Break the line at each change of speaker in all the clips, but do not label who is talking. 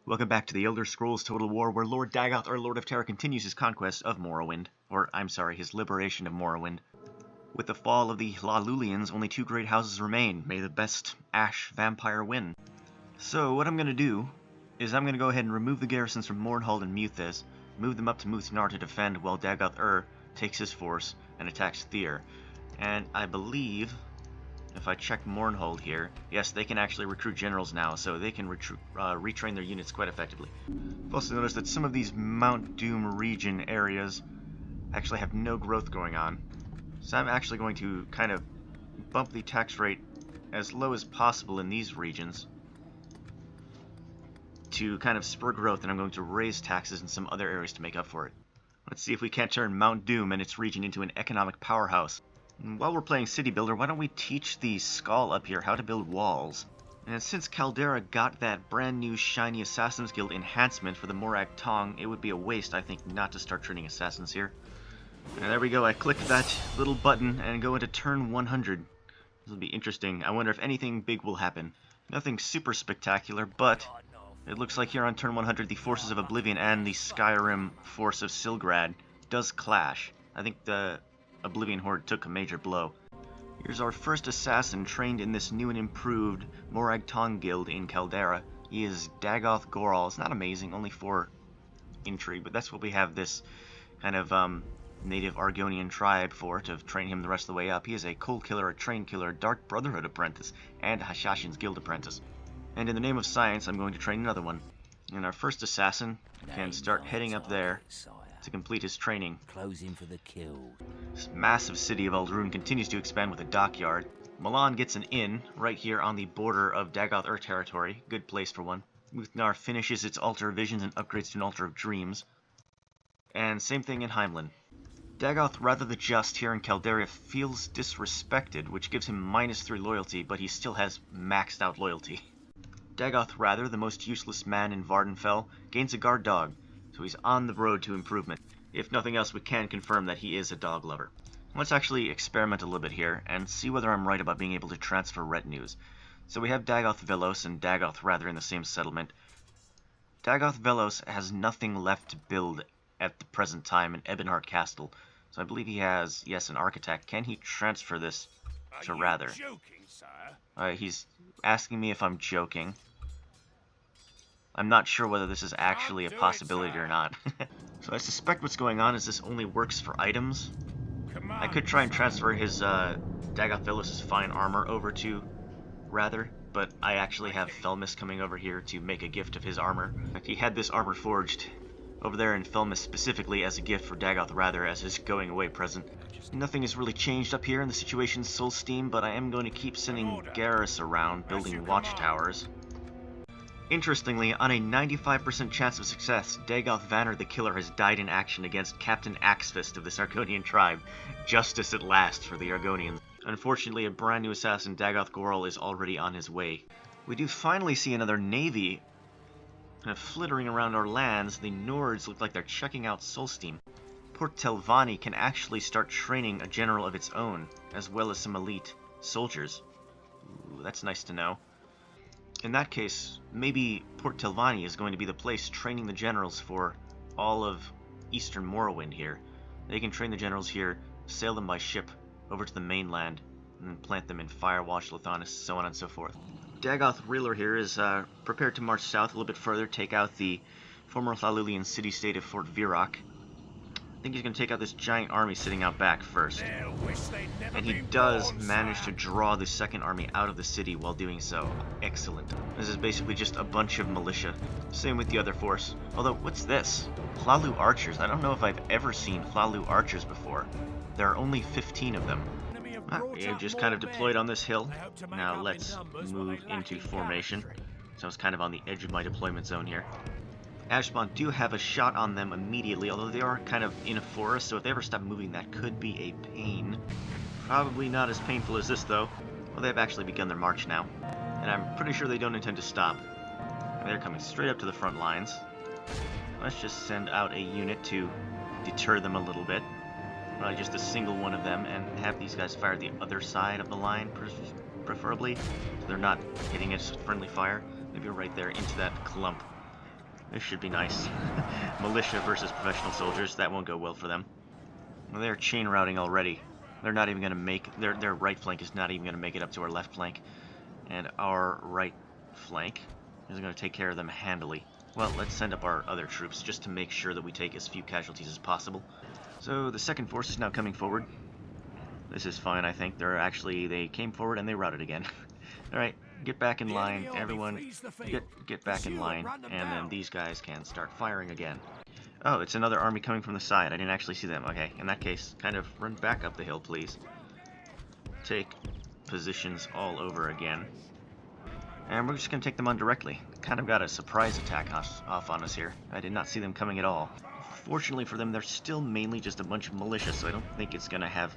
Welcome back to the Elder Scrolls Total War, where Lord Dagoth, our Lord of Terror, continues his conquest of Morrowind. Or, I'm sorry, his liberation of Morrowind. With the fall of the Hlalulians, only two great houses remain. May the best Ash vampire win. So, what I'm going to do is I'm going to go ahead and remove the garrisons from Mournhold and Muthes, move them up to Muthnar to defend while Dagoth takes his force and attacks Thyr. And I believe, if I check Mournhold here, yes, they can actually recruit generals now, so they can retrain their units quite effectively. I've also noticed that some of these Mount Doom region areas actually have no growth going on. So I'm actually going to kind of bump the tax rate as low as possible in these regions to kind of spur growth, and I'm going to raise taxes in some other areas to make up for it. Let's see if we can't turn Mount Doom and its region into an economic powerhouse. And while we're playing City Builder, why don't we teach the Skull up here how to build walls? And since Caldera got that brand new shiny Assassin's Guild enhancement for the Morag Tong, it would be a waste, I think, not to start training assassins here. And there we go, I clicked that little button and go into turn 100. This will be interesting. I wonder if anything big will happen. Nothing super spectacular, but it looks like here on turn 100 the forces of Oblivion and the Skyrim force of Silgrad does clash. I think the Oblivion Horde took a major blow. Here's our first assassin trained in this new and improved Morag Tong guild in Caldera. He is Dagoth Goral. It's not amazing, only 4 intrigue, but that's what we have this kind of native Argonian tribe for, to train him the rest of the way up. He is a Cold Killer, a Train Killer, Dark Brotherhood apprentice, and Hashashin's Guild apprentice. And in the name of science, I'm going to train another one. And our first assassin can start heading up there to complete his training.
Closing for the kill.
This massive city of Ald'ruhn continues to expand with a dockyard. Milan gets an inn right here on the border of Dagoth territory. Good place for one. Muthnar finishes its Altar of Visions and upgrades to an Altar of Dreams. And same thing in Heimlin. Dagoth, rather the Just here in Caldera, feels disrespected, which gives him -3 loyalty, but he still has maxed out loyalty. Dagoth, rather, the most useless man in Vardenfell, gains a guard dog, so he's on the road to improvement. If nothing else, we can confirm that he is a dog lover. Let's actually experiment a little bit here and see whether I'm right about being able to transfer retinues. So we have Dagoth Velos and Dagoth rather in the same settlement. Dagoth Velos has nothing left to build at the present time in Ebonheart Castle, so I believe he has, yes, an architect. Can he transfer this to Rather?
Are you joking, sir?
He's asking me if I'm joking. I'm not sure whether this is actually a possibility or not. So I suspect what's going on is this only works for items. I could try and transfer his Dagoth Velos' fine armor over to Rather, but I actually have Felmis coming over here to make a gift of his armor. In fact, he had this armor forged over there in Felmis specifically as a gift for Dagoth Rather as his going away present. Nothing has really changed up here in the situation's Soul Steam, but I am going to keep sending Garrus around building watchtowers. Interestingly, on a 95% chance of success, Dagoth Vanner the Killer has died in action against Captain Axefist of this Argonian tribe. Justice at last for the Argonians. Unfortunately, a brand new assassin, Dagoth Goral, is already on his way. We do finally see another navy kind of flittering around our lands. The Nords look like they're checking out Solsteam. Port Telvanni can actually start training a general of its own, as well as some elite soldiers. Ooh, that's nice to know. In that case, maybe Port Telvanni is going to be the place training the generals for all of Eastern Morrowind here. They can train the generals here, sail them by ship over to the mainland, and then plant them in Firewatch, Lithanis, so on and so forth. Dagoth Reeler here is prepared to march south a little bit further, take out the former Hlalulian city-state of Fort Viroc. I think he's going to take out this giant army sitting out back first. And he does manage to draw the second army out of the city while doing so. Excellent. This is basically just a bunch of militia. Same with the other force. Although, what's this? Hlalu archers. I don't know if I've ever seen Hlalu archers before. There are only 15 of them. They've just kind of deployed on this hill. Now let's move into formation. So I was kind of on the edge of my deployment zone here. Ashbond do have a shot on them immediately, although they are kind of in a forest, so if they ever stop moving, that could be a pain. Probably not as painful as this, though. Well, they've actually begun their march now, and I'm pretty sure they don't intend to stop. They're coming straight up to the front lines. Let's just send out a unit to deter them a little bit. Probably just a single one of them, and have these guys fire the other side of the line, preferably, so they're not hitting its friendly fire. Maybe right there into that clump. This should be nice. Militia versus professional soldiers, that won't go well for them. Well, they're chain routing already. They're not even going to make... Their right flank is not even going to make it up to our left flank. And our right flank is going to take care of them handily. Well, let's send up our other troops just to make sure that we take as few casualties as possible. So the second force is now coming forward. This is fine, I think. They came forward and they routed again. Alright, get back in line. Everyone, get back in line. And then these guys can start firing again. Oh, it's another army coming from the side. I didn't actually see them. Okay, in that case, kind of run back up the hill, please. Take positions all over again. And we're just going to take them on directly. Kind of got a surprise attack off on us here. I did not see them coming at all. Fortunately for them, they're still mainly just a bunch of militia, so I don't think it's going to have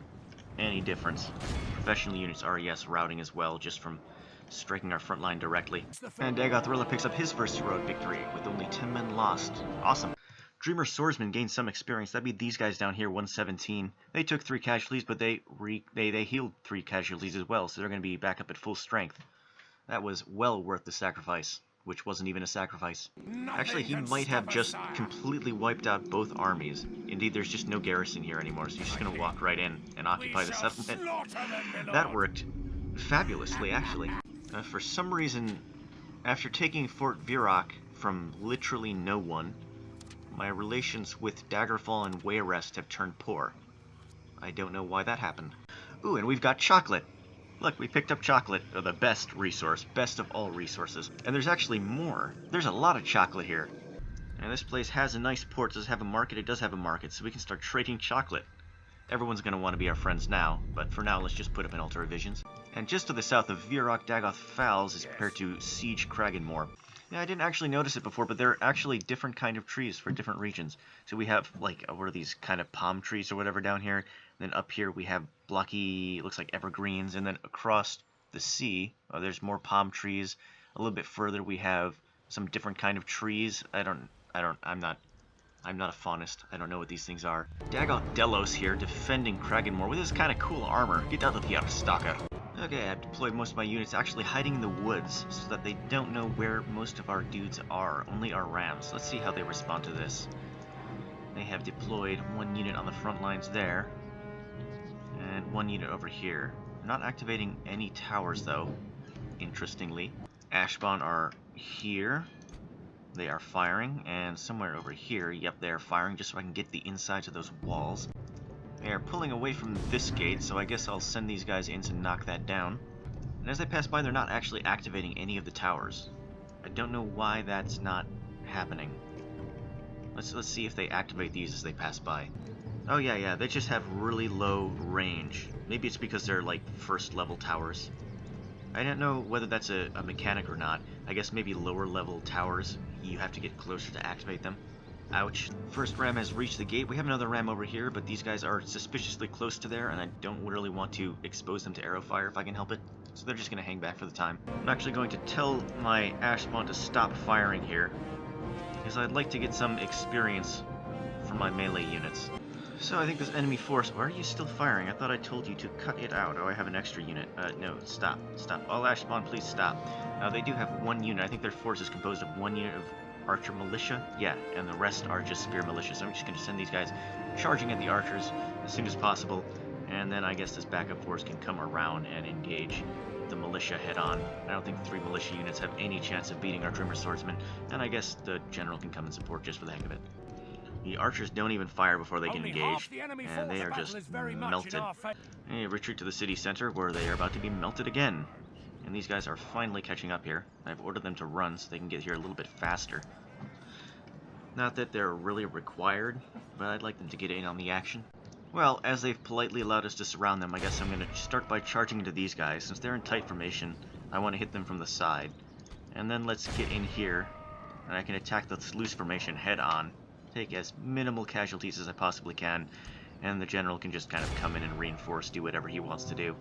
any difference. Professional units are, yes, routing as well, just from striking our front line directly. And Dagoth picks up his first heroic victory, with only 10 men lost. Awesome. Dreamer Swordsman gained some experience. That'd be these guys down here, 117. They took 3 casualties, but they healed 3 casualties as well, so they're going to be back up at full strength. That was well worth the sacrifice, which wasn't even a sacrifice. Actually, he might have just completely wiped out both armies. Indeed, there's just no garrison here anymore, so he's just going to walk right in and occupy the settlement. That worked fabulously, actually. For some reason, after taking Fort Virok from literally no one, my relations with Daggerfall and Wayrest have turned poor. I don't know why that happened. Ooh, and we've got chocolate! Look, we picked up chocolate, the best resource, best of all resources. And there's actually more. There's a lot of chocolate here. And this place has a nice port. Does it have a market? It does have a market, so we can start trading chocolate. Everyone's going to want to be our friends now, but for now, let's just put up an altar of visions. And just to the south of Virok, Dagoth Fowls is prepared to siege Kraganmore. Yeah, I didn't actually notice it before, but there are actually different kind of trees for different regions. So we have, like, what are these kind of palm trees or whatever down here? And then up here we have blocky, looks like evergreens, and then across the sea, there's more palm trees. A little bit further we have some different kind of trees. I'm not a faunist. I don't know what these things are. Dagoth Delos here, defending Kraganmore with this kind of cool armor. Get out of here, stalker. Okay, I've deployed most of my units actually hiding in the woods so that they don't know where most of our dudes are, only our rams. Let's see how they respond to this. They have deployed 1 unit on the front lines there, and 1 unit over here. They're not activating any towers though, interestingly. Ashbon are here. They are firing, and somewhere over here, yep, they are firing just so I can get the insides of those walls. They are pulling away from this gate, so I guess I'll send these guys in to knock that down. And as they pass by, they're not actually activating any of the towers. I don't know why that's not happening. Let's see if they activate these as they pass by. Oh yeah, they just have really low range. Maybe it's because they're like first level towers. I don't know whether that's a mechanic or not. I guess maybe lower level towers, you have to get closer to activate them. Ouch. First ram has reached the gate. We have another ram over here, but these guys are suspiciously close to there, and I don't really want to expose them to arrow fire if I can help it. So they're just going to hang back for the time. I'm actually going to tell my Ashbon to stop firing here, because I'd like to get some experience from my melee units. So I think this enemy force... Why are you still firing? I thought I told you to cut it out. Oh, I have an extra unit. No, stop. All Ashbon, please stop. They do have 1 unit. I think their force is composed of 1 unit of archer militia, yeah, and the rest are just spear militia, so I'm just going to send these guys charging at the archers as soon as possible, and then I guess this backup force can come around and engage the militia head-on. I don't think 3 militia units have any chance of beating our Dreamer Swordsman, and I guess the general can come and support just for the heck of it. The archers don't even fire before they can engage, and they are just melted. They retreat to the city center, where they are about to be melted again. And these guys are finally catching up here. I've ordered them to run so they can get here a little bit faster. Not that they're really required, but I'd like them to get in on the action. Well, as they've politely allowed us to surround them, I guess I'm going to start by charging into these guys. Since they're in tight formation, I want to hit them from the side. And then let's get in here, and I can attack the loose formation head on. Take as minimal casualties as I possibly can, and the general can just kind of come in and reinforce, do whatever he wants to do.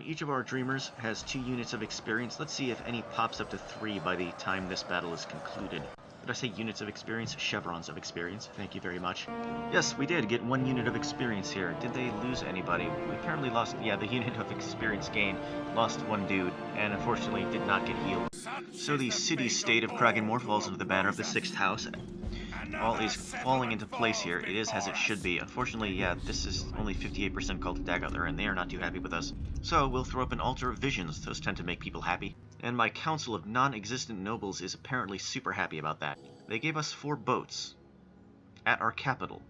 Each of our Dreamers has 2 units of experience. Let's see if any pops up to 3 by the time this battle is concluded. Did I say units of experience? Chevrons of experience. Thank you very much. Yes, we did get 1 unit of experience here. Did they lose anybody? We apparently lost... Yeah, the unit of experience gained lost 1 dude. and unfortunately did not get healed. So the city-state of Kraganmore falls under the banner of the 6th house. All is falling into place here. It is as it should be. Unfortunately, yeah, this is only 58% cult of Dagoth, and they are not too happy with us. So we'll throw up an altar of visions. Those tend to make people happy. And my council of non-existent nobles is apparently super happy about that. They gave us 4 boats at our capital.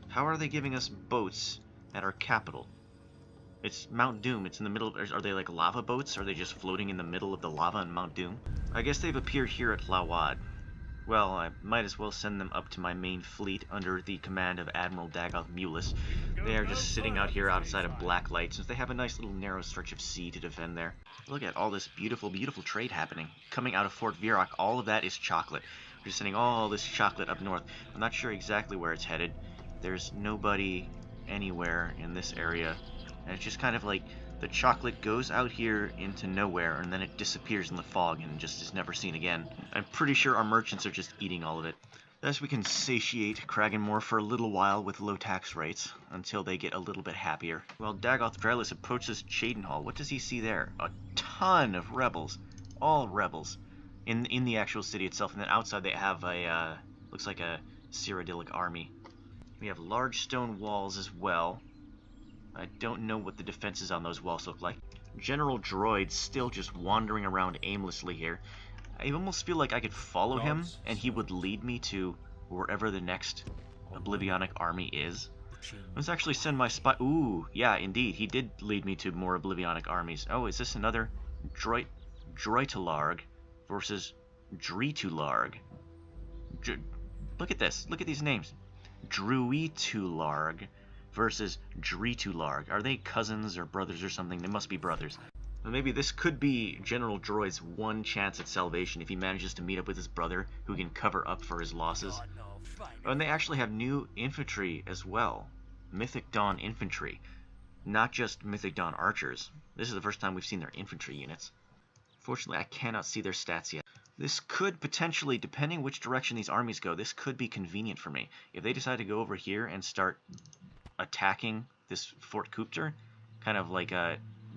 How are they giving us boats at our capital? It's Mount Doom. It's in the middle of... Are they like lava boats? Are they just floating in the middle of the lava in Mount Doom? I guess they've appeared here at Lawad. Well, I might as well send them up to my main fleet under the command of Admiral Dagoth Mulus. They are just sitting out here outside of Blacklight, since they have a nice little narrow stretch of sea to defend there. Look at all this beautiful, beautiful trade happening. Coming out of Fort Virok, all of that is chocolate. We're just sending all this chocolate up north. I'm not sure exactly where it's headed. There's nobody anywhere in this area. And it's just kind of like the chocolate goes out here into nowhere and then it disappears in the fog and just is never seen again. I'm pretty sure our merchants are just eating all of it. Thus we can satiate Kraganmore for a little while with low tax rates until they get a little bit happier. While Dagoth Drellis approaches Cheydinhal, what does he see there? A ton of rebels. All rebels. In the actual city itself, and then outside they have a, looks like a Cyrodiilic army. We have large stone walls as well. I don't know what the defenses on those walls look like. General Droid's still just wandering around aimlessly here. I almost feel like I could follow him, and he would lead me to wherever the next Oblivionic army is. Let's actually send my spy... Ooh, yeah, indeed, he did lead me to more Oblivionic armies. Oh, is this another Droitularg versus Dritularg? Look at this. Look at these names. Druitularg versus Dritularg. Are they cousins or brothers or something? They must be brothers. Well, maybe this could be General Droid's one chance at salvation if he manages to meet up with his brother who can cover up for his losses. Oh, and they actually have new infantry as well. Mythic Dawn infantry. Not just Mythic Dawn archers. This is the first time we've seen their infantry units. Fortunately, I cannot see their stats yet. This could potentially, depending which direction these armies go, this could be convenient for me. If they decide to go over here and start attacking this Fort Kupter, kind of like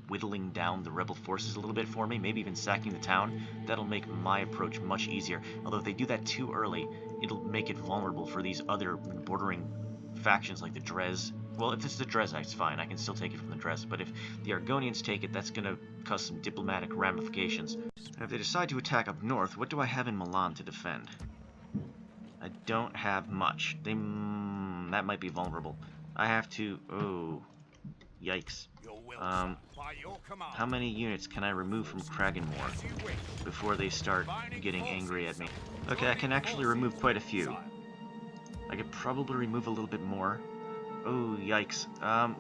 whittling down the rebel forces a little bit for me, maybe even sacking the town, that'll make my approach much easier. Although if they do that too early, it'll make it vulnerable for these other bordering factions like the Drez. Well, if it's the Drezites, fine, I can still take it from the Drez, but if the Argonians take it, that's going to cause some diplomatic ramifications. If they decide to attack up north, what do I have in Milan to defend? I don't have much. That might be vulnerable. I have to... Oh, yikes. How many units can I remove from Kraganmore before they start getting angry at me? Okay, I can actually remove quite a few. I could probably remove a little bit more. Oh, yikes.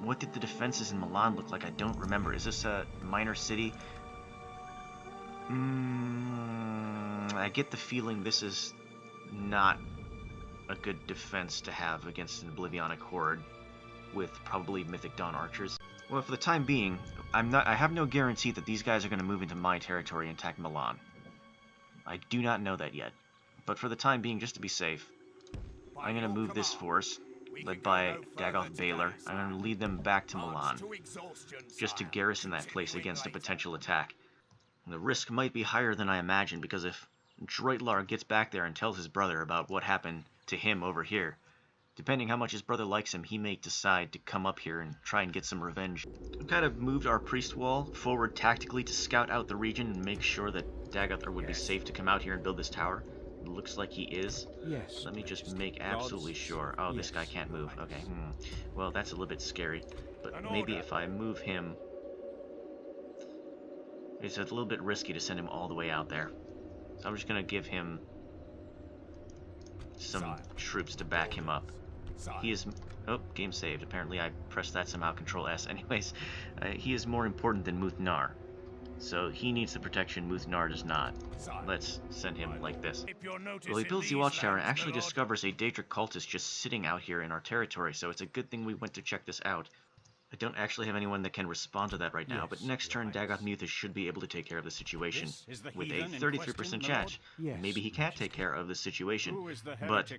What did the defenses in Milan look like? I don't remember. Is this a minor city? I get the feeling this is not a good defense to have against an Oblivionic horde with probably Mythic Dawn archers. Well, for the time being, I have no guarantee that these guys are going to move into my territory and attack Milan. I do not know that yet. But for the time being, just to be safe, I'm going to move this force, led by Dagoth Baylor. I'm going to lead them back to Milan, just to garrison that place against a potential attack. And the risk might be higher than I imagined, because if Droitlar gets back there and tells his brother about what happened to him over here, depending how much his brother likes him, he may decide to come up here and try and get some revenge. We've kind of moved our priest wall forward tactically to scout out the region and make sure that Dagoth would be safe to come out here and build this tower. It looks like he is.
Yes.
Let me just make absolutely sure. Oh, this guy can't move. Okay. Well, that's a little bit scary. But maybe if I move him... It's a little bit risky to send him all the way out there. So I'm just going to give him some troops to back him up. He is... Oh, game saved. Apparently I pressed that somehow, Control S. Anyways, he is more important than Muthnar. So he needs the protection, Muthnar does not. Let's send him like this. Well, he builds the watchtower and actually discovers a Daedric cultist just sitting out here in our territory, so it's a good thing we went to check this out. I don't actually have anyone that can respond to that right now, but next turn Dagoth Muthis should be able to take care of the situation with a 33% chance. Maybe he can't take care of the situation, but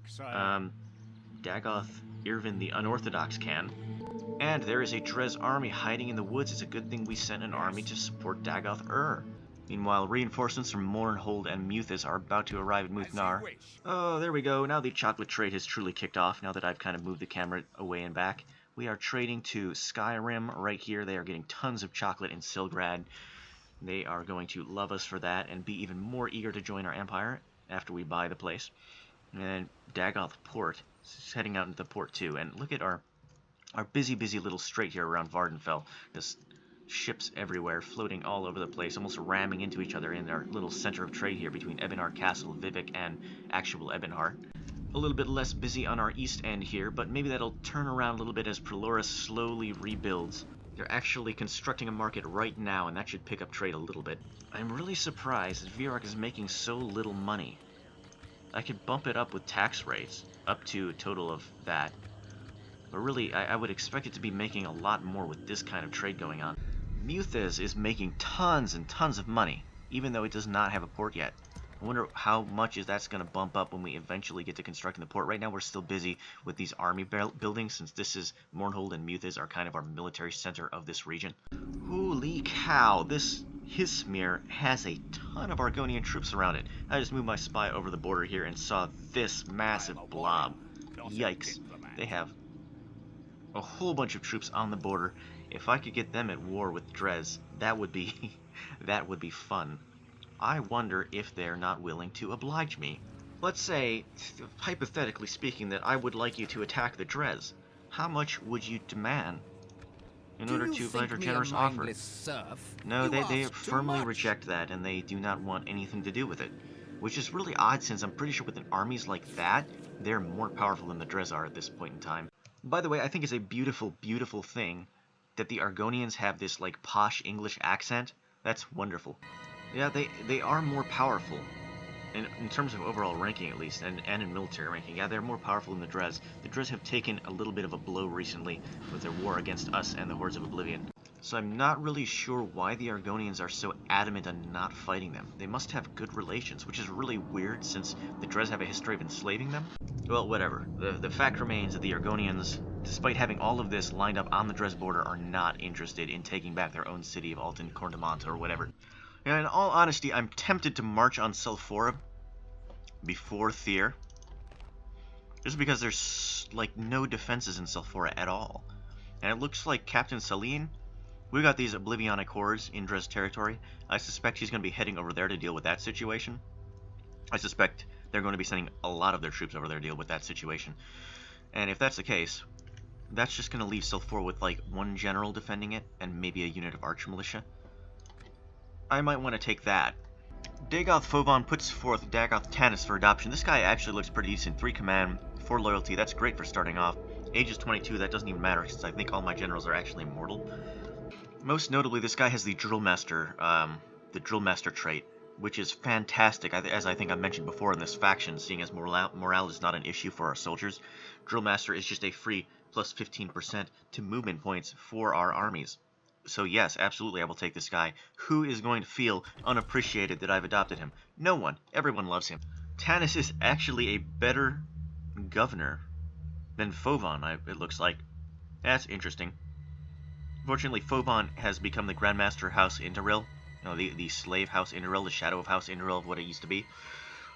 Dagoth Irvin the Unorthodox can. And there is a Drez army hiding in the woods. It's a good thing we sent an army to support Dagoth Meanwhile, reinforcements from Mournhold and Muthis are about to arrive at Muthnar. Oh, there we go. Now the chocolate trade has truly kicked off, now that I've kind of moved the camera away and back. We are trading to Skyrim right here. They are getting tons of chocolate in Silgrad. They are going to love us for that and be even more eager to join our empire after we buy the place. And Dagoth Port is heading out into the port too. And look at our busy little strait here around Vardenfell. Just ships everywhere, floating all over the place, almost ramming into each other in our little center of trade here between Ebonheart Castle, Vivec, and actual Ebonheart. A little bit less busy on our east end here, but maybe that'll turn around a little bit as Proloris slowly rebuilds. They're actually constructing a market right now, and that should pick up trade a little bit. I'm really surprised that Virok is making so little money. I could bump it up with tax rates, up to a total of that. But really, I would expect it to be making a lot more with this kind of trade going on. Muthis is making tons and tons of money, even though it does not have a port yet. I wonder how much that's going to bump up when we eventually get to constructing the port. Right now we're still busy with these army buildings, since this is Mournhold and Muthis are kind of our military center of this region. Holy cow, this Hismir has a ton of Argonian troops around it. I just moved my spy over the border here and saw this massive blob. Yikes. They have a whole bunch of troops on the border. If I could get them at war with Drez, that would be that would be fun. I wonder if they're not willing to oblige me. Let's say, hypothetically speaking, that I would like you to attack the Drez. How much would you demand in order to pledge a generous offer? No, they firmly reject that, and they do not want anything to do with it. Which is really odd, since I'm pretty sure with armies like that, they're more powerful than the Drez are at this point in time. By the way, I think it's a beautiful, beautiful thing that the Argonians have this, like, posh English accent. That's wonderful. Yeah, they are more powerful. In terms of overall ranking, at least, and in military ranking. Yeah, they're more powerful than the Drez. The Drez have taken a little bit of a blow recently with their war against us and the Hordes of Oblivion. So I'm not really sure why the Argonians are so adamant on not fighting them. They must have good relations, which is really weird since the Drez have a history of enslaving them. Well, whatever. The fact remains that the Argonians, despite having all of this lined up on the Drez border, are not interested in taking back their own city of Alten Cornamont or whatever. And in all honesty, I'm tempted to march on Sulphora before Thyr, just because there's, like, no defenses in Sulphora at all. And it looks like Captain Saline, we got these Oblivionic hordes in Drez territory. I suspect he's going to be heading over there to deal with that situation. I suspect they're going to be sending a lot of their troops over there to deal with that situation. And if that's the case, that's just going to leave Sulphora with, like, one general defending it, and maybe a unit of arch militia. I might want to take that. Dagoth Fovon puts forth Dagoth Tanis for adoption. This guy actually looks pretty decent. 3 command, 4 loyalty. That's great for starting off. Age is 22. That doesn't even matter since I think all my generals are actually immortal. Most notably, this guy has the Drillmaster trait, which is fantastic, as I think I mentioned before in this faction, seeing as morale is not an issue for our soldiers. Drillmaster is just a free plus 15% to movement points for our armies. So yes, absolutely, I will take this guy. Who is going to feel unappreciated that I've adopted him? No one. Everyone loves him. Tanis is actually a better governor than Fovon, it looks like. That's interesting. Fortunately, Fovon has become the Grandmaster House Indoril. You know, the slave House Indoril, the shadow of House Indoril of what it used to be.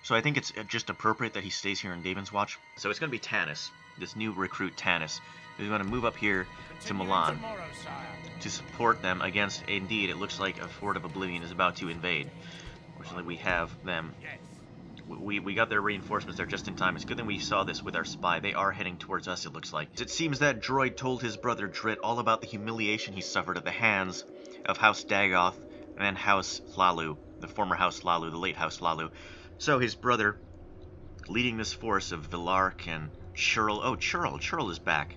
So I think it's just appropriate that he stays here in Daemon's Watch. So it's going to be Tanis, this new recruit Tanis, who's going to move up here to Milan to support them against, indeed, it looks like a Horde of Oblivion is about to invade. Fortunately, we have them. We got their reinforcements there just in time. It's good that we saw this with our spy. They are heading towards us, it looks like. It seems that droid told his brother Drit all about the humiliation he suffered at the hands of House Dagoth and House Hlalu, the former House Hlalu, the late House Hlalu. So his brother, leading this force of Vilark and Churl. Oh, Churl is back.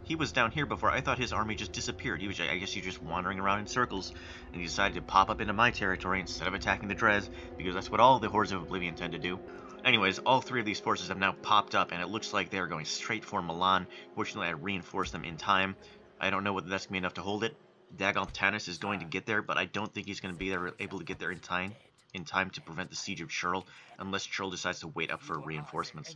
He was down here before. I thought his army just disappeared. I guess he was just wandering around in circles, and he decided to pop up into my territory instead of attacking the Drez, because that's what all the Hordes of Oblivion tend to do. Anyways, all 3 of these forces have now popped up, and it looks like they're going straight for Milan. Fortunately, I reinforced them in time. I don't know whether that's going to be enough to hold it. Dagoth Tanis is going to get there, but I don't think he's going to be able to get there in time to prevent the siege of Churl, unless Churl decides to wait up for reinforcements.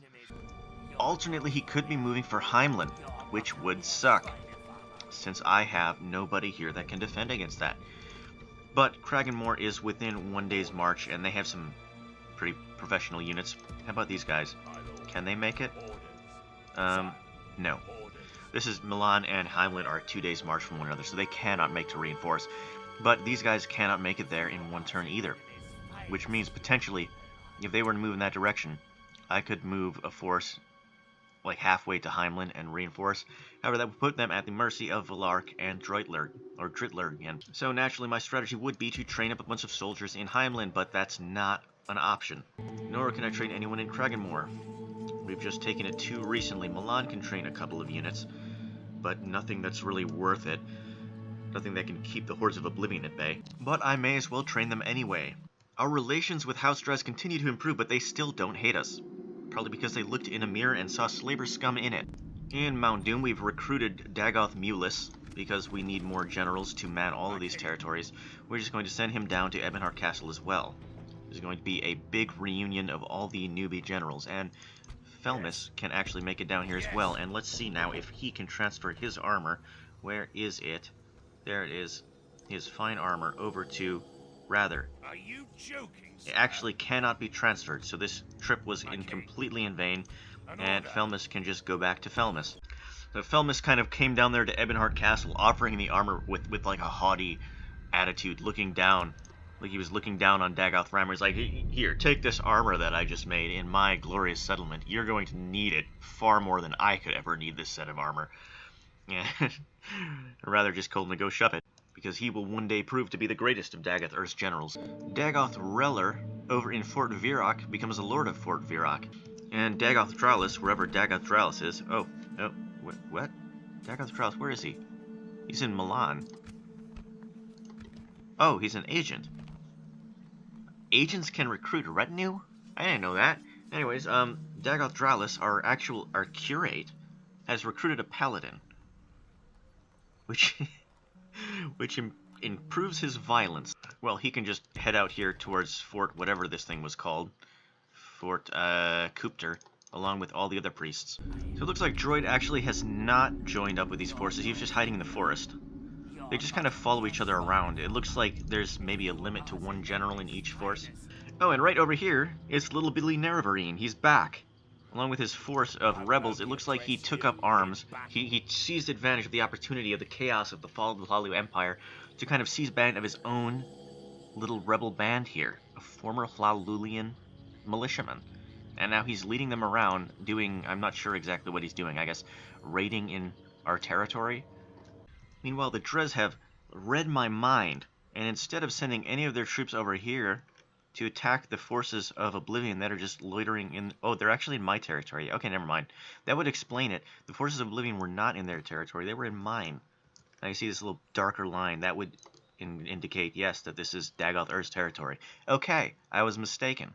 Alternately, he could be moving for Heimlin, which would suck, since I have nobody here that can defend against that. But Kraganmore is within 1 day's march, and they have some pretty professional units. How about these guys? Can they make it? No. This is Milan and Heimland are 2 days march from one another, so they cannot make to reinforce. But these guys cannot make it there in 1 turn either, which means potentially, if they were to move in that direction, I could move a force like halfway to Heimland and reinforce. However, that would put them at the mercy of Valark and Drittler again. So naturally, my strategy would be to train up a bunch of soldiers in Heimland, but that's not an option. Nor can I train anyone in Kraganmore. We've just taken it too recently. Milan can train a couple of units, but nothing that's really worth it. Nothing that can keep the Hordes of Oblivion at bay. But I may as well train them anyway. Our relations with House Dres continue to improve, but they still don't hate us. Probably because they looked in a mirror and saw slaver scum in it. In Mount Doom, we've recruited Dagoth Mulus, because we need more generals to man all of these territories. We're just going to send him down to Ebonheart Castle as well. There's going to be a big reunion of all the newbie generals, and Felmis can actually make it down here as well. And let's see now if he can transfer his armor. Where is it? There it is. His fine armor over to Rather.
Are you joking?
It actually cannot be transferred, so this trip was completely in vain, and Felmis can just go back to Felmis. So Felmis kind of came down there to Ebonheart Castle, offering the armor with like a haughty attitude, looking down, like he was looking down on Dagoth Rammer. He's like, here, take this armor that I just made in my glorious settlement. You're going to need it far more than I could ever need this set of armor. Yeah, rather just told him to go shove it, because he will one day prove to be the greatest of Dagoth Earth's generals. Dagoth Reller, over in Fort Viroc, becomes the Lord of Fort Viroc. And Dagoth Dralis, wherever Dagoth Dralis is... Oh, what? Dagoth Dralis, where is he? He's in Milan. Oh, he's an agent. Agents can recruit a retinue? I didn't know that. Anyways, Dagoth Dralis, our curate, has recruited a paladin. Which improves his violence. Well, he can just head out here towards Fort whatever this thing was called. Fort Kupter, along with all the other priests. So it looks like Droid actually has not joined up with these forces. He was just hiding in the forest. They just kind of follow each other around. It looks like there's maybe a limit to 1 general in each force. Oh, and right over here is little Billy Nerevarine. He's back. Along with his force of rebels, it looks like he took up arms. He seized advantage of the opportunity of the chaos of the fall of the Hlalu Empire to kind of seize band of his own little rebel band here, a former Hlalulian militiaman. And now he's leading them around doing, I'm not sure exactly what he's doing, I guess, raiding in our territory. Meanwhile, the Dres have read my mind, and instead of sending any of their troops over here to attack the forces of Oblivion that are just loitering in... Oh, they're actually in my territory. Okay, never mind. That would explain it. The forces of Oblivion were not in their territory. They were in mine. Now you see this little darker line. That would indicate, yes, that this is Dagoth Ur's territory. Okay, I was mistaken.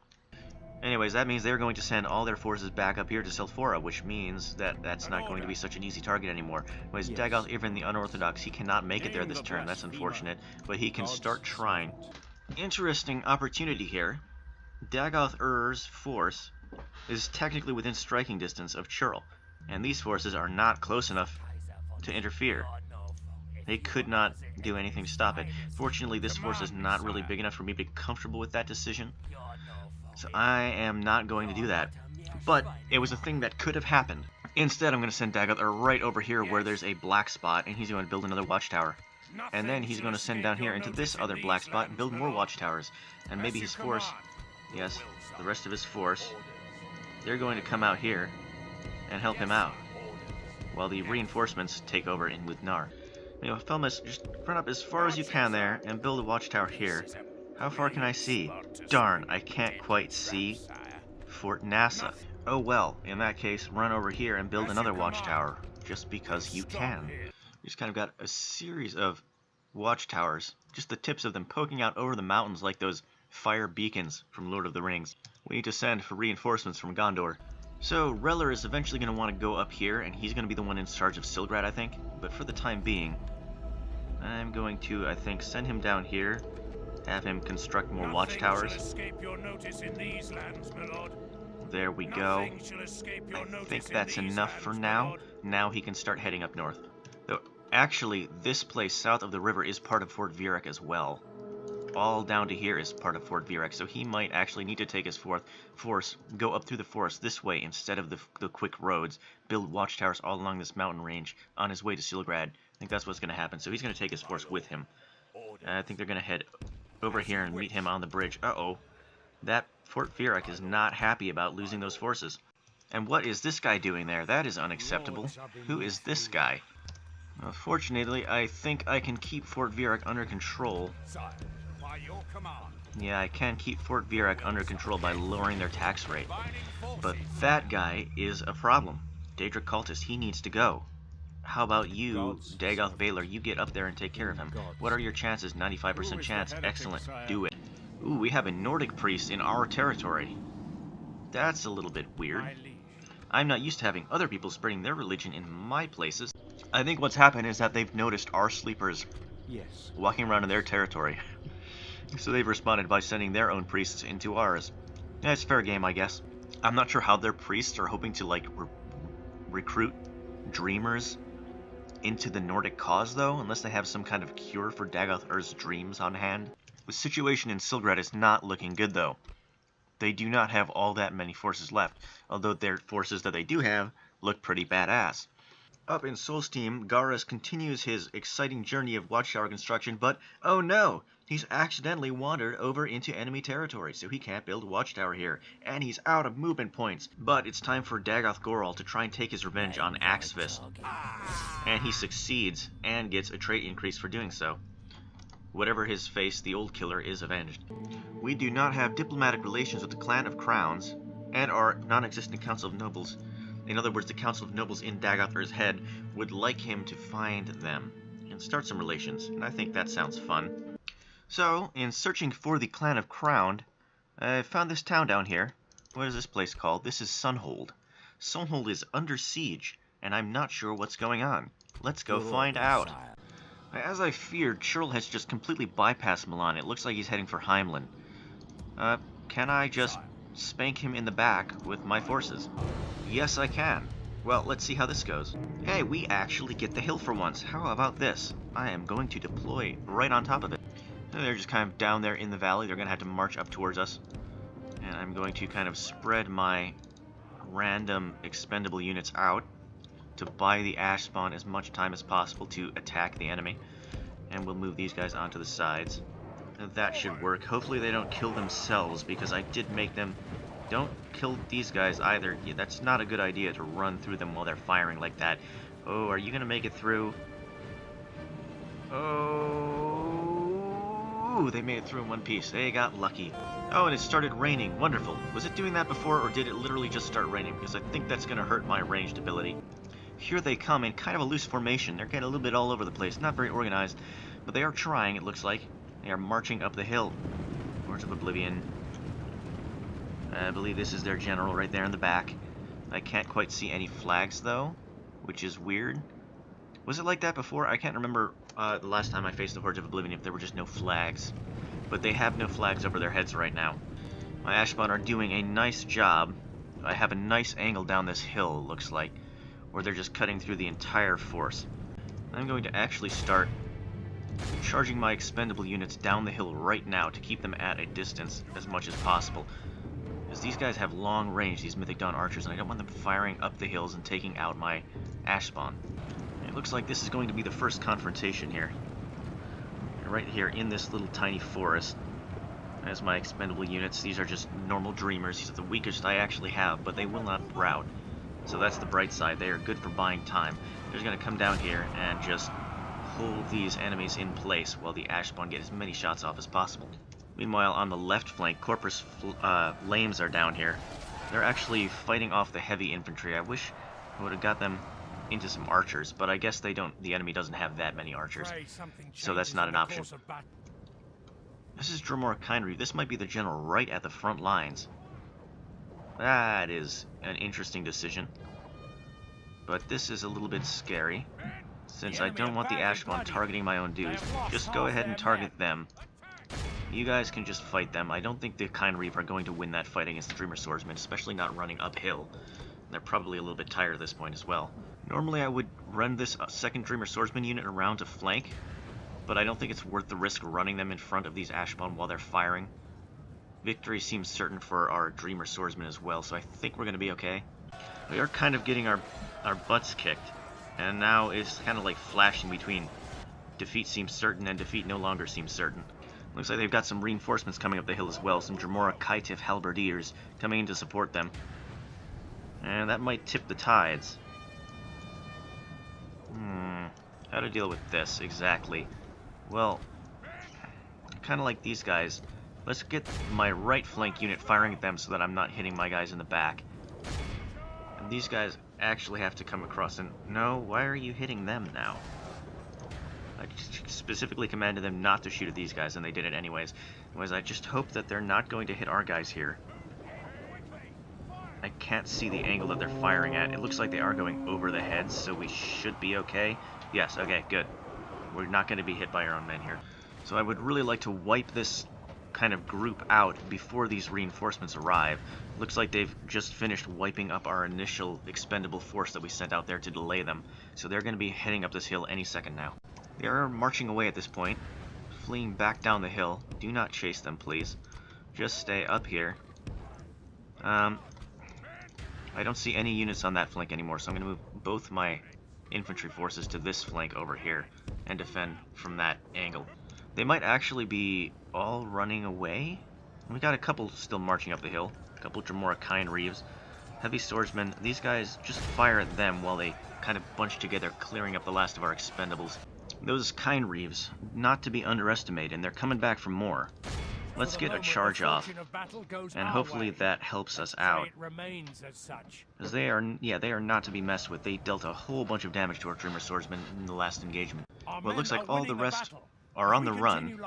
Anyways, that means they're going to send all their forces back up here to Selphora, which means that that's not going to be such an easy target anymore. Anyways, Dagoth Ivrin the Unorthodox, he cannot make it there this turn. That's unfortunate, but he can start trying. Interesting opportunity here. Dagoth Ur's force is technically within striking distance of Churl, and these forces are not close enough to interfere. They could not do anything to stop it. Fortunately, this force is not really big enough for me to be comfortable with that decision, so I am not going to do that. But it was a thing that could have happened. Instead, I'm going to send Dagoth Ur right over here where there's a black spot, and he's going to build another watchtower. And then he's going to send down here into this other black spot and build more watchtowers. And maybe his force, yes, the rest of his force, they're going to come out here and help him out, while the reinforcements take over in Mudnar. You know, Felmis, just run up as far as you can there and build a watchtower here. How far can I see? Darn, I can't quite see Fort NASA. Oh well, in that case, run over here and build another watchtower, just because you can. You just kind of got a series of watchtowers, just the tips of them poking out over the mountains like those fire beacons from Lord of the Rings. We need to send for reinforcements from Gondor. So Reller is eventually going to want to go up here, and he's going to be the one in charge of Silgrad, I think. But for the time being, I'm going to, I think, send him down here, have him construct more watchtowers. There we go. I think that's enough for now. Now he can start heading up north. Though, actually, this place south of the river is part of Fort Viroc as well. all down to here is part of Fort Virac, so he might actually need to take his force, go up through the forest this way instead of the quick roads, build watchtowers all along this mountain range on his way to Silgrad. I think that's what's going to happen, so he's going to take his force with him. And I think they're going to head over here and meet him on the bridge. Uh-oh. That Fort Virac is not happy about losing those forces. And what is this guy doing there? That is unacceptable. Who is this guy? Well, fortunately, I think I can keep Fort Virac under control. Yeah, I can keep Fort Virac under control by lowering their tax rate. But that guy is a problem. Daedric Cultist, he needs to go. How about you, Dagoth Baylor? You get up there and take care of him. What are your chances? 95% chance. Excellent. Do it. Ooh, we have a Nordic priest in our territory. That's a little bit weird. I'm not used to having other people spreading their religion in my places. I think what's happened is that they've noticed our sleepers walking around in their territory. So they've responded by sending their own priests into ours. Yeah, it's fair game, I guess. I'm not sure how their priests are hoping to, like, recruit dreamers into the Nordic cause, though, unless they have some kind of cure for Dagoth Ur's dreams on hand. The situation in Silgrad is not looking good, though. They do not have all that many forces left, although their forces that they do have look pretty badass. Up in Solstheim, Garas continues his exciting journey of watchtower construction, but oh no! He's accidentally wandered over into enemy territory, so he can't build a watchtower here, and he's out of movement points. But it's time for Dagoth Goral to try and take his revenge on Axvis. And he succeeds, and gets a trait increase for doing so. Whatever his face, the old killer is avenged. We do not have diplomatic relations with the Clan of Crowns, and our non-existent Council of Nobles. In other words, the Council of Nobles in Dagoth Ur's head would like him to find them and start some relations, and I think that sounds fun. So, in searching for the Clan of Crown, I found this town down here. What is this place called? This is Sunhold. Sunhold is under siege, and I'm not sure what's going on. Let's go find out. As I feared, Churl has just completely bypassed Milan. It looks like he's heading for Heimland. Can I just spank him in the back with my forces? Yes, I can. Well, let's see how this goes. Hey, we actually get the hill for once. How about this? I am going to deploy right on top of it. They're just kind of down there in the valley. They're going to have to march up towards us. And I'm going to kind of spread my random expendable units out to buy the ash spawn as much time as possible to attack the enemy. And we'll move these guys onto the sides. That should work. Hopefully they don't kill themselves, because I did make them... Don't kill these guys either. Yeah, that's not a good idea to run through them while they're firing like that. Oh, are you going to make it through? Oh, they made it through in one piece. They got lucky. Oh, and it started raining. Wonderful. Was it doing that before, or did it literally just start raining? Because I think that's going to hurt my ranged ability. Here they come in kind of a loose formation. They're getting a little bit all over the place. Not very organized, but they are trying, it looks like. They are marching up the hill. Lords of Oblivion. I believe this is their general right there in the back. I can't quite see any flags, though, which is weird. Was it like that before? I can't remember the last time I faced the Hordes of Oblivion if there were just no flags. But they have no flags over their heads right now. My Ashbon are doing a nice job. I have a nice angle down this hill, it looks like, where they're just cutting through the entire force. I'm going to actually start charging my expendable units down the hill right now to keep them at a distance as much as possible. Because these guys have long range, these Mythic Dawn archers, and I don't want them firing up the hills and taking out my ash spawn. It looks like this is going to be the first confrontation here. Right here in this little tiny forest. As my expendable units, these are just normal dreamers. These are the weakest I actually have, but they will not rout. So that's the bright side. They are good for buying time. They're just going to come down here and just hold these enemies in place while the ash spawn get as many shots off as possible. Meanwhile, on the left flank, Corpus Lames are down here. They're actually fighting off the heavy infantry. I wish I would have got them into some archers, but I guess they don't. The enemy doesn't have that many archers, so that's not an option. This is Dromor Kindry. This might be the general right at the front lines. That is an interesting decision, but this is a little bit scary, since I don't want the Ashbon targeting my own dudes. Just go ahead and target them. You guys can just fight them. I don't think the Kind Reap are going to win that fight against the Dreamer Swordsman, especially not running uphill. They're probably a little bit tired at this point as well. Normally I would run this second Dreamer Swordsman unit around to flank, but I don't think it's worth the risk running them in front of these Ashbon while they're firing. Victory seems certain for our Dreamer Swordsman as well, so I think we're going to be okay. We are kind of getting our butts kicked, and now it's kind of like flashing between defeat seems certain and defeat no longer seems certain. Looks like they've got some reinforcements coming up the hill as well, some Dremora Kaitif Halberdiers coming in to support them. And that might tip the tides. How to deal with this exactly? Well, kind of like these guys. Let's get my right flank unit firing at them so that I'm not hitting my guys in the back. And these guys actually have to come across and... No, why are you hitting them now? I specifically commanded them not to shoot at these guys, and they did it anyways. Anyways, I just hope that they're not going to hit our guys here. I can't see the angle that they're firing at. It looks like they are going over the heads, so we should be okay. Yes, okay, good. We're not going to be hit by our own men here. So I would really like to wipe this kind of group out before these reinforcements arrive. Looks like they've just finished wiping up our initial expendable force that we sent out there to delay them. So they're going to be heading up this hill any second now. They are marching away at this point, fleeing back down the hill. Do not chase them, please. Just stay up here. I don't see any units on that flank anymore, so I'm going to move both my infantry forces to this flank over here and defend from that angle. They might actually be all running away. We got a couple still marching up the hill. A couple Dremora Kine Reeves. Heavy swordsmen. These guys just fire at them while they kind of bunch together, clearing up the last of our expendables. Those Kine Reeves, not to be underestimated, and they're coming back for more. Let's get a charge off, and hopefully that helps us out. Because they are not to be messed with. They dealt a whole bunch of damage to our Dreamer Swordsmen in the last engagement. Well, it looks like all the rest are on the run,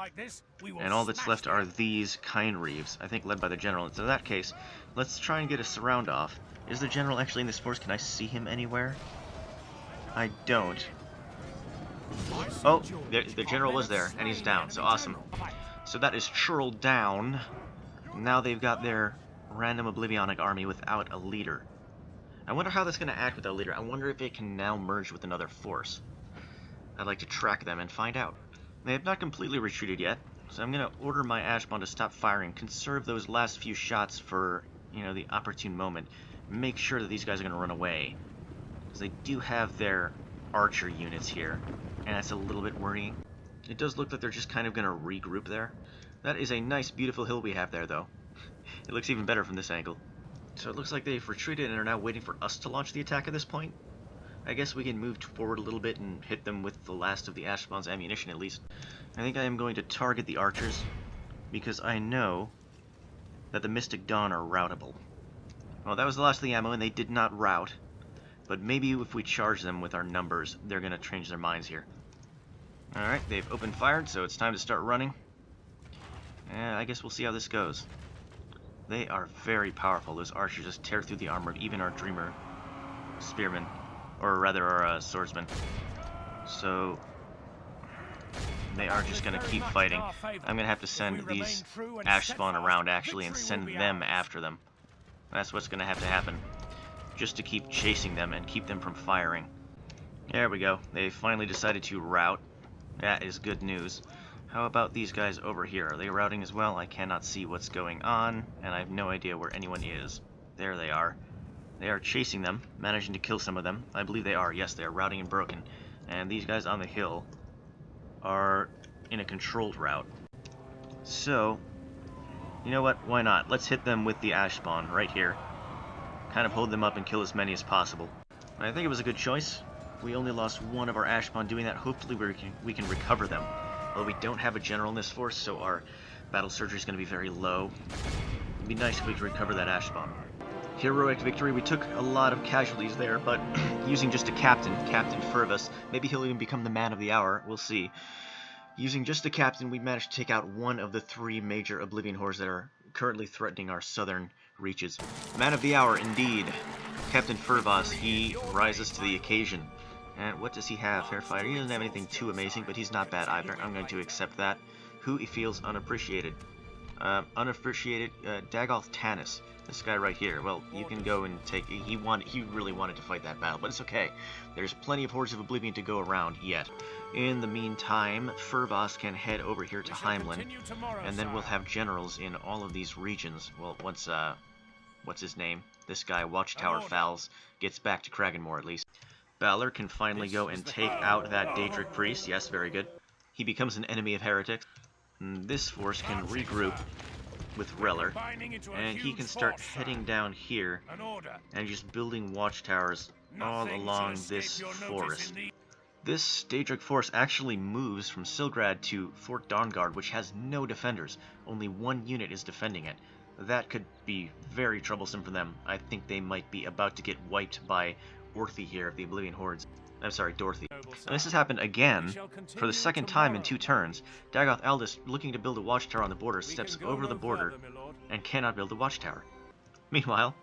and all that's left are these Kine Reeves, I think led by the general. And so in that case, let's try and get a surround off. Is the general actually in this force? Can I see him anywhere? I don't. Oh, the general was there, and he's down, so awesome. So that is Churl down. Now they've got their random Oblivionic army without a leader. I wonder how that's going to act without a leader. I wonder if it can now merge with another force. I'd like to track them and find out. They have not completely retreated yet, so I'm going to order my Ashbon to stop firing, conserve those last few shots for, you know, the opportune moment. Make sure that these guys are going to run away. Because they do have their archer units here, and that's a little bit worrying. It does look like they're just kind of going to regroup there. That is a nice, beautiful hill we have there, though. It looks even better from this angle. So it looks like they've retreated and are now waiting for us to launch the attack at this point. I guess we can move forward a little bit and hit them with the last of the Ashbon's ammunition, at least. I think I am going to target the archers, because I know that the Mystic Dawn are routable. Well, that was the last of the ammo, and they did not rout. But maybe if we charge them with our numbers, they're going to change their minds here. Alright, they've opened fired, so it's time to start running. And I guess we'll see how this goes. They are very powerful. Those archers just tear through the armor of even our Dreamer spearmen. Or rather, our swordsmen. So they are just going to keep fighting. I'm going to have to send these Ashbon around, actually, and send them after them. That's what's going to have to happen. Just to keep chasing them and keep them from firing. There we go. They finally decided to rout. That is good news. How about these guys over here? Are they routing as well? I cannot see what's going on, and I have no idea where anyone is. There they are. They are chasing them, managing to kill some of them. I believe they are. Yes, they are routing and broken. And these guys on the hill are in a controlled rout. So, you know what? Why not? Let's hit them with the Ashbon right here. Kind of hold them up and kill as many as possible. I think it was a good choice. We only lost one of our Ashbon doing that. Hopefully we can recover them. Although we don't have a general in this force, so our battle surgery is going to be very low. It'd be nice if we could recover that Ashbon. Heroic victory. We took a lot of casualties there, but using just a captain, Captain Fervus, maybe he'll even become the man of the hour. We'll see. Using just a captain, we managed to take out one of the 3 major Oblivion hordes that are currently threatening our southern reaches. Man of the hour, indeed. Captain Fervus, he rises to the occasion. And what does he have? Fairfighter. He doesn't have anything too amazing, but he's not bad either. I'm going to accept that. Who he feels unappreciated. Dagoth Tanis. This guy right here, well, you can go and take... He really wanted to fight that battle, but it's okay. There's plenty of Hordes of Oblivion to go around yet. In the meantime, Furvas can head over here to Heimlin, and then we'll have generals in all of these regions. Well, once, what's his name? This guy, Watchtower Fowls, gets back to Kraganmore at least. Balor can finally go and take out that Daedric Priest. Yes, very good. He becomes an enemy of heretics. And this force can regroup with Reller, and he can start heading down here and just building watchtowers all along this forest. This Daedric force actually moves from Silgrad to Fort Dawnguard, which has no defenders. Only one unit is defending it. That could be very troublesome for them. I think they might be about to get wiped by Orthy here of the Oblivion Hordes. I'm sorry, Dorothy. And this has happened again, for the second time in 2 turns. Dagoth Aldous, looking to build a watchtower on the border, steps over the border and cannot build a watchtower. Meanwhile,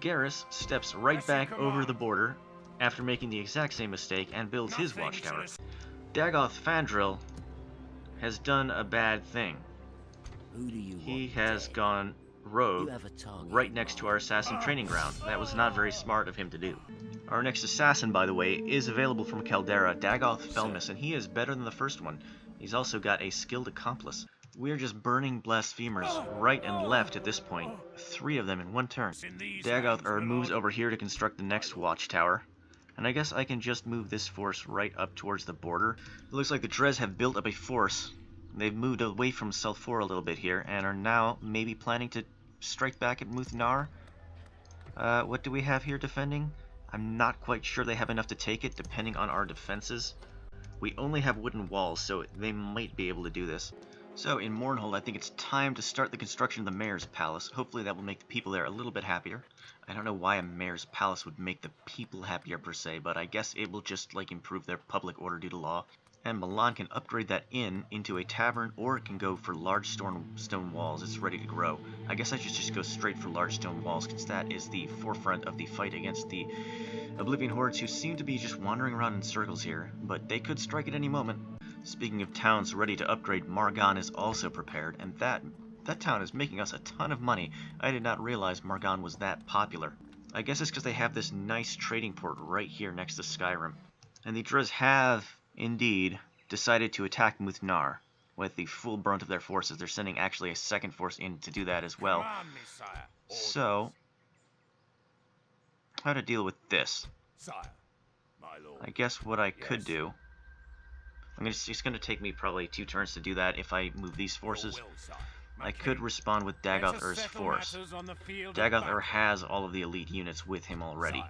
Garrus steps right back over the border after making the exact same mistake and builds his watchtower. Dagoth Fandril has done a bad thing. He has gone rogue right next to our assassin training ground. That was not very smart of him to do. Our next assassin, by the way, is available from Caldera, Dagoth Felmis, and he is better than the first one. He's also got a skilled accomplice. We're just burning blasphemers right and left at this point. 3 of them in 1 turn. Dagoth moves over here to construct the next watchtower. And I guess I can just move this force right up towards the border. It looks like the Dres have built up a force. They've moved away from Sulphur a little bit here, and are now maybe planning to strike back at Muthnar. What do we have here defending? I'm not quite sure they have enough to take it, depending on our defenses. We only have wooden walls, so they might be able to do this. So in Mournhold, I think it's time to start the construction of the Mayor's Palace. Hopefully that will make the people there a little bit happier. I don't know why a Mayor's Palace would make the people happier per se, but I guess it will just like improve their public order due to law. And Milan can upgrade that inn into a tavern, or it can go for large stone walls. It's ready to grow. I guess I should just go straight for large stone walls, because that is the forefront of the fight against the Oblivion Hordes, who seem to be just wandering around in circles here, but they could strike at any moment. Speaking of towns ready to upgrade, Margan is also prepared, and that town is making us a ton of money. I did not realize Margan was that popular. I guess it's because they have this nice trading port right here next to Skyrim. And the Dres have indeed decided to attack Muthnar with the full brunt of their forces. They're sending actually a second force in to do that as well. So, how to deal with this? I guess what I could do, it's going to take me probably 2 turns to do that if I move these forces. I could respond with Dagoth Ur's force. Dagoth Ur has all of the elite units with him already.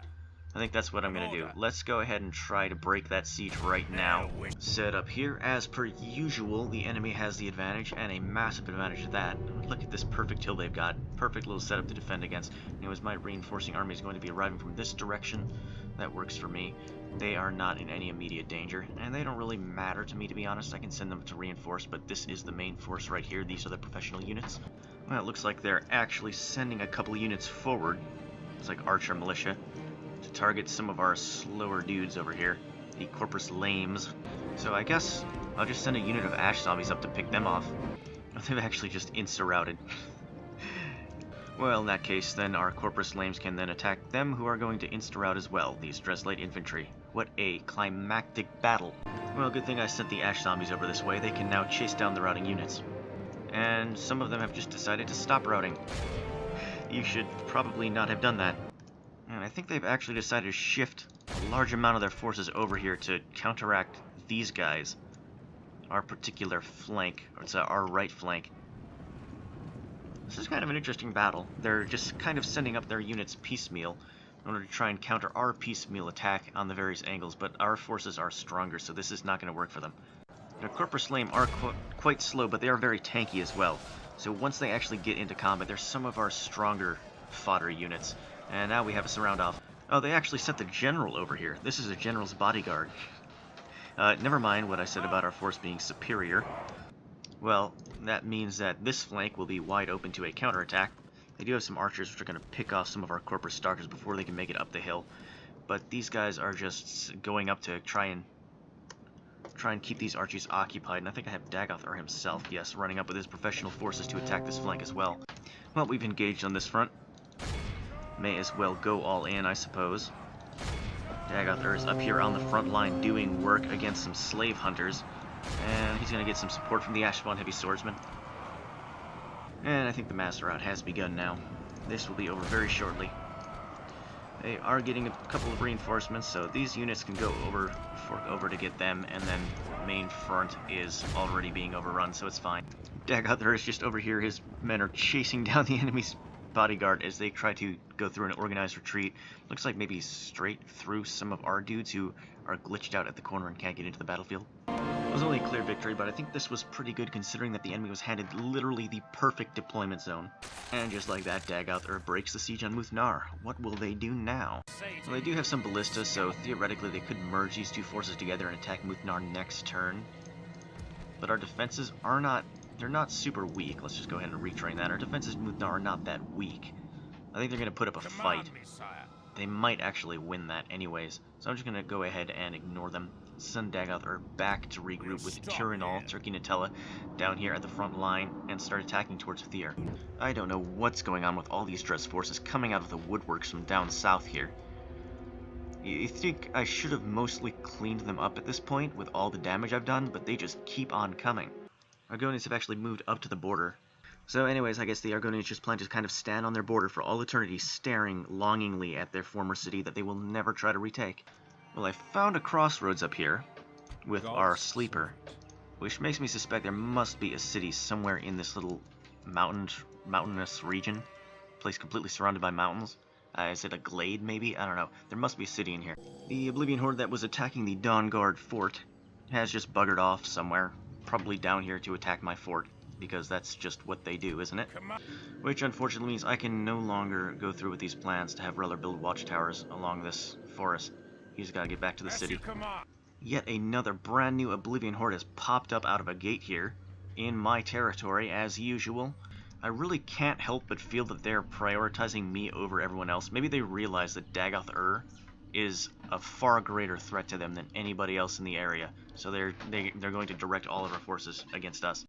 I think that's what I'm going to do. Let's go ahead and try to break that siege right now. Set up here. As per usual, the enemy has the advantage, and a massive advantage at that. Look at this perfect hill they've got. Perfect little setup to defend against. Anyways, my reinforcing army is going to be arriving from this direction. That works for me. They are not in any immediate danger, and they don't really matter to me, to be honest. I can send them to reinforce, but this is the main force right here. These are the professional units. Well, it looks like they're actually sending a couple units forward. It's like Archer Militia, to target some of our slower dudes over here, the Corpus Lames. So I guess I'll just send a unit of Ash Zombies up to pick them off. They've actually just insta-routed. Well, in that case, then our Corpus Lames can then attack them, who are going to insta-rout as well, these Dreslate Infantry. What a climactic battle. Well, good thing I sent the Ash Zombies over this way. They can now chase down the routing units. And some of them have just decided to stop routing. You should probably not have done that. And I think they've actually decided to shift a large amount of their forces over here to counteract these guys. Our particular flank, or it's our right flank. This is kind of an interesting battle. They're just kind of sending up their units piecemeal in order to try and counter our piecemeal attack on the various angles, but our forces are stronger, so this is not going to work for them. Their Corpus Lame are quite slow, but they are very tanky as well. So once they actually get into combat, they're some of our stronger fodder units. And now we have a surround off. Oh, they actually sent the general over here. This is a general's bodyguard. Never mind what I said about our force being superior. Well, that means that this flank will be wide open to a counterattack. They do have some archers which are going to pick off some of our Corpus Stalkers before they can make it up the hill. But these guys are just going up to try and keep these archers occupied. And I think I have Dagoth Ur himself, yes, running up with his professional forces to attack this flank as well. Well, we've engaged on this front. may as well go all in, I suppose. Dagoth is up here on the front line doing work against some slave hunters, and he's going to get some support from the Ashspawn Heavy Swordsman. And I think the mass rout has begun now. This will be over very shortly. They are getting a couple of reinforcements, so these units can go over, fork over to get them, and then main front is already being overrun, so it's fine. Dagoth is just over here. His men are chasing down the enemy's bodyguard as they try to go through an organized retreat. Looks like maybe straight through some of our dudes who are glitched out at the corner and can't get into the battlefield. It was only a clear victory, but I think this was pretty good considering that the enemy was handed literally the perfect deployment zone. And just like that, Dagoth breaks the siege on Muthnar. What will they do now? Well, they do have some ballista, so theoretically they could merge these two forces together and attack Muthnar next turn. But our defenses are not... they're not super weak. Let's just go ahead and retrain that. Our defenses in Muthnar are not that weak. I think they're going to put up a fight. They might actually win that anyways, so I'm just going to go ahead and ignore them. Send Dagoth back to regroup with Turinal, Turkey Nutella, down here at the front line, and start attacking towards Thyr. I don't know what's going on with all these Dres forces coming out of the woodworks from down south here. You think I should have mostly cleaned them up at this point with all the damage I've done, but they just keep on coming. Argonians have actually moved up to the border. So anyways, I guess the Argonians just plan to kind of stand on their border for all eternity, staring longingly at their former city that they will never try to retake. Well, I found a crossroads up here with our sleeper, which makes me suspect there must be a city somewhere in this little mountainous region, place completely surrounded by mountains. Is it a glade, maybe? I don't know. There must be a city in here. The Oblivion Horde that was attacking the Dawn Guard fort has just buggered off somewhere, probably down here to attack my fort, because that's just what they do, isn't it? Which unfortunately means I can no longer go through with these plans to have Reller build watchtowers along this forest. He's got to get back to the city. Yet another brand new Oblivion Horde has popped up out of a gate here, in my territory as usual. I really can't help but feel that they're prioritizing me over everyone else. Maybe they realize that Dagoth is a far greater threat to them than anybody else in the area, so they're going to direct all of our forces against us.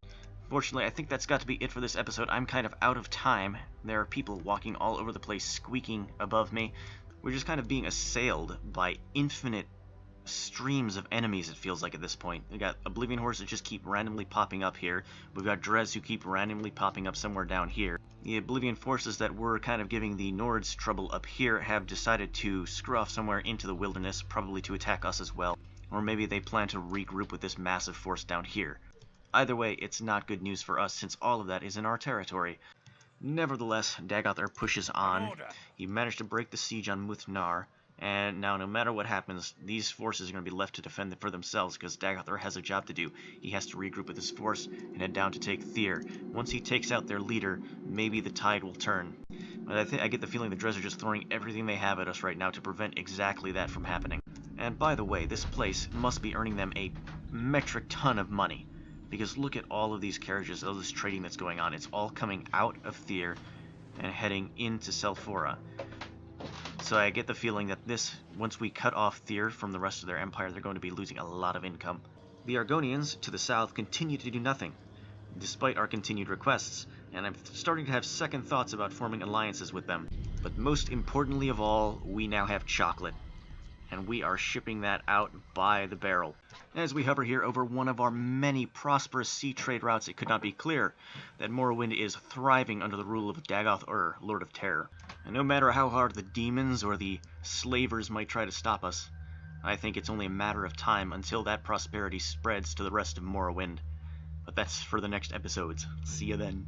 Fortunately, I think that's got to be it for this episode. I'm kind of out of time. There are people walking all over the place, squeaking above me. We're just kind of being assailed by infinite streams of enemies, it feels like at this point. We've got Oblivion Hordes that just keep randomly popping up here. We've got Dres who keep randomly popping up somewhere down here. The Oblivion forces that were kind of giving the Nords trouble up here have decided to screw off somewhere into the wilderness, probably to attack us as well. Or maybe they plan to regroup with this massive force down here. Either way, it's not good news for us, since all of that is in our territory. Nevertheless, Dagoth pushes on. He managed to break the siege on Muthnar, and now no matter what happens, these forces are going to be left to defend for themselves, because Dagoth has a job to do. He has to regroup with his force and head down to take Thyr. Once he takes out their leader, maybe the tide will turn. But I get the feeling the Dres are just throwing everything they have at us right now to prevent exactly that from happening. And by the way, this place must be earning them a metric ton of money. Because look at all of these carriages, all this trading that's going on. It's all coming out of Thyr and heading into Selphora. So I get the feeling that once we cut off Thyr from the rest of their empire, they're going to be losing a lot of income. The Argonians, to the south, continue to do nothing, despite our continued requests, and I'm starting to have second thoughts about forming alliances with them. But most importantly of all, we now have chocolate. And we are shipping that out by the barrel. As we hover here over one of our many prosperous sea trade routes, it could not be clearer that Morrowind is thriving under the rule of Dagoth Lord of Terror. And no matter how hard the demons or the slavers might try to stop us, I think it's only a matter of time until that prosperity spreads to the rest of Morrowind. But that's for the next episodes. See you then.